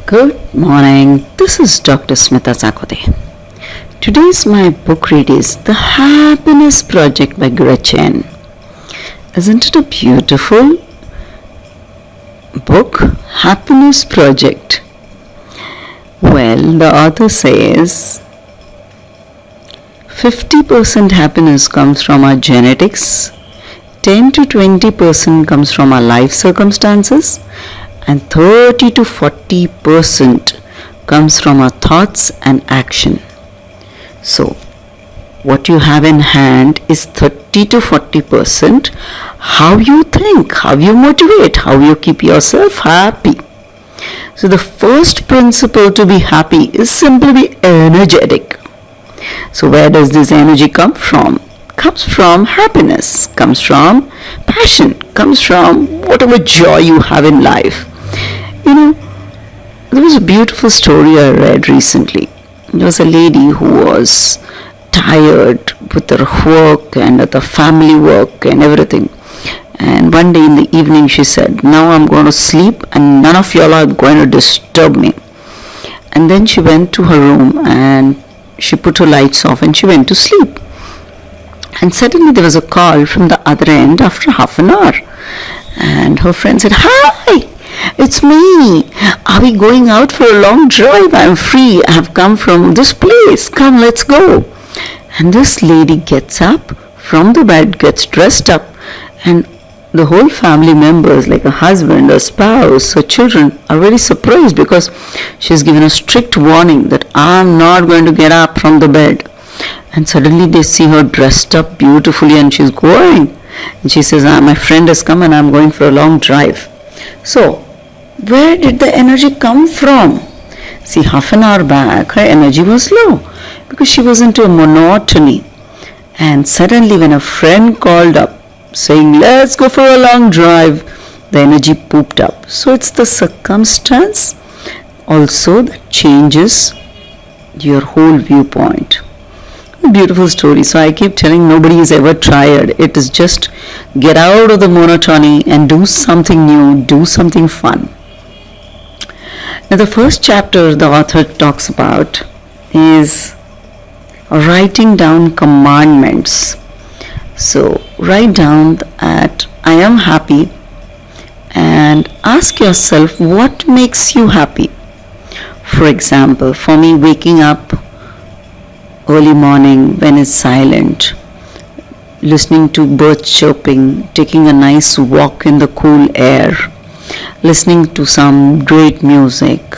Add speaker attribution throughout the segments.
Speaker 1: Good morning, this is Dr. Smita Sakode. Today's my book read is The Happiness Project by Gretchen. Isn't it a beautiful book? Happiness Project. Well, the author says 50% happiness comes from our genetics, 10 to 20% comes from our life circumstances, and 30 to 40% comes from our thoughts and action. So, what you have in hand is 30 to 40% how you think, how you motivate, how you keep yourself happy. So, the first principle to be happy is simply be energetic. So, where does this energy come from? Comes from happiness, comes from passion, comes from whatever joy you have in life. There was a beautiful story I read recently. There was a lady who was tired with her work and the family work and everything. And one day in the evening she said, "Now I'm going to sleep and none of y'all are going to disturb me." And then she went to her room and she put her lights off and she went to sleep. And suddenly there was a call from the other end after half an hour. And her friend said, "Hi! It's me. Are we going out for a long drive? I'm free. I have come from this place. Come, let's go." And this lady gets up from the bed, gets dressed up, and the whole family members, like her husband, her spouse, her children, are very surprised because she's given a strict warning that I'm not going to get up from the bed. And suddenly they see her dressed up beautifully and she's going. And she says, "My friend has come and I'm going for a long drive." So, where did the energy come from? See, half an hour back, her energy was low because she was into a monotony. And suddenly when a friend called up saying, "Let's go for a long drive," the energy pooped up. So it's the circumstance also that changes your whole viewpoint. A beautiful story. So I keep telling nobody is ever tired. It is just get out of the monotony and do something new, do something fun. Now the first chapter the author talks about is writing down commandments. So write down that I am happy and ask yourself what makes you happy. For example, for me, waking up early morning when it's silent, listening to birds chirping, taking a nice walk in the cool air, listening to some great music,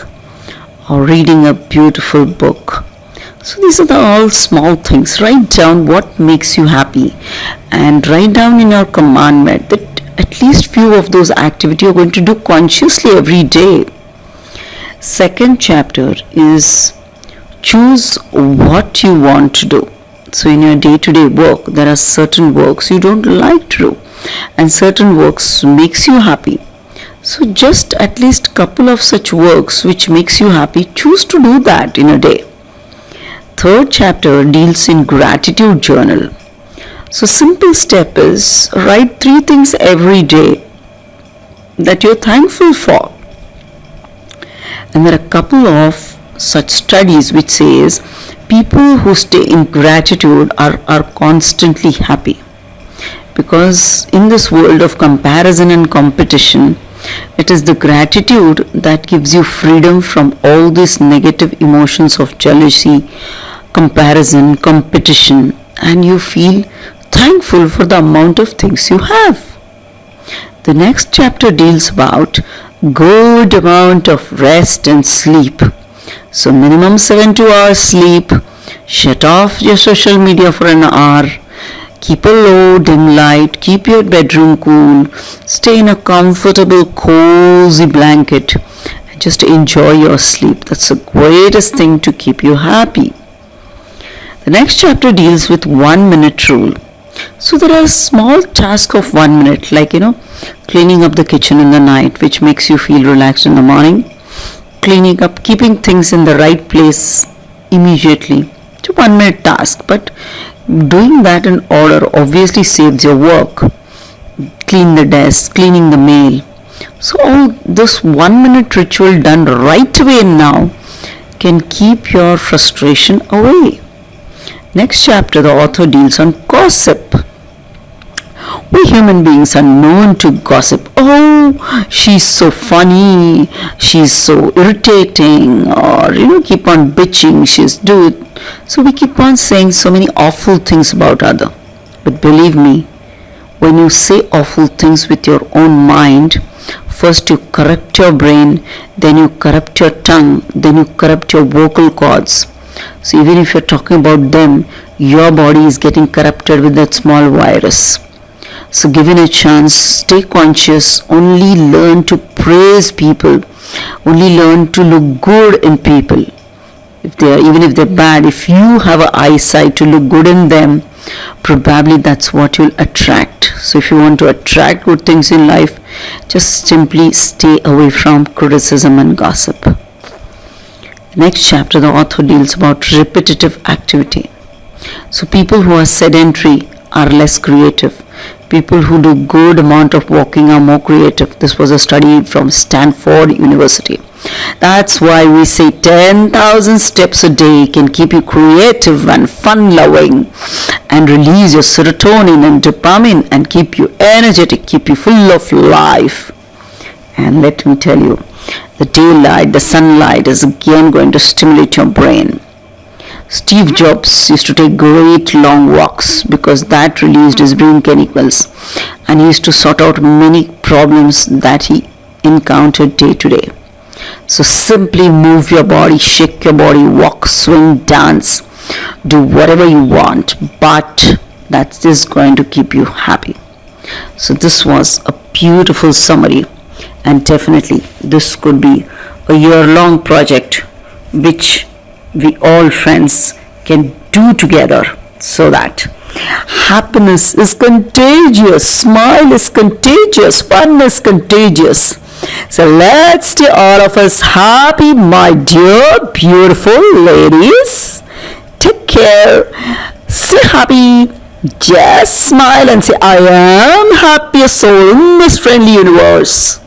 Speaker 1: or reading a beautiful book. So these are all small things. Write down what makes you happy and write down in your commandment that at least few of those activities you're going to do consciously every day. Second chapter is choose what you want to do. So in your day-to-day work, there are certain works you don't like to do and certain works makes you happy. So just at least couple of such works which makes you happy, choose to do that in a day. Third chapter deals in gratitude journal. So simple step is write 3 things every day that you're thankful for. And there are a couple of such studies which says people who stay in gratitude are constantly happy. Because in this world of comparison and competition, it is the gratitude that gives you freedom from all these negative emotions of jealousy, comparison, competition, and you feel thankful for the amount of things you have. The next chapter deals about good amount of rest and sleep. So minimum 7 to 8 hours sleep, shut off your social media for an hour, keep a low dim light, keep your bedroom cool, stay in a comfortable cozy blanket and just enjoy your sleep. That's the greatest thing to keep you happy. The next chapter deals with 1 minute rule. So there are small tasks of 1 minute like cleaning up the kitchen in the night which makes you feel relaxed in the morning, cleaning up, keeping things in the right place immediately. It's a 1 minute task, but doing that in order obviously saves your work. Clean the desk, cleaning the mail. So all this 1 minute ritual done right away now can keep your frustration away. Next chapter, the author deals on gossip. We human beings are known to gossip. Oh, she's so funny, she's so irritating, or keep on bitching, she's dude. So we keep on saying so many awful things about other. But believe me, when you say awful things with your own mind, first you corrupt your brain, then you corrupt your tongue, then you corrupt your vocal cords. So even if you're talking about them, your body is getting corrupted with that small virus. So given a chance, stay conscious, only learn to praise people, only learn to look good in people. Even if they're bad, if you have an eyesight to look good in them, probably that's what you'll attract. So if you want to attract good things in life, just simply stay away from criticism and gossip. Next chapter, the author deals about repetitive activity. So people who are sedentary are less creative. People who do good amount of walking are more creative. This was a study from Stanford University. That's why we say 10,000 steps a day can keep you creative and fun-loving and release your serotonin and dopamine and keep you energetic, keep you full of life. And let me tell you, the daylight, the sunlight is again going to stimulate your brain. Steve Jobs used to take great long walks because that released his brain chemicals, and he used to sort out many problems that he encountered day to day. So simply move your body, shake your body, walk, swing, dance, do whatever you want, but that is going to keep you happy. So this was a beautiful summary, and definitely this could be a year-long project which we all friends can do together, so that happiness is contagious, smile is contagious, fun is contagious. So let's stay all of us happy, my dear beautiful ladies. Take care, stay happy, just smile and say I am happiest soul in this friendly universe.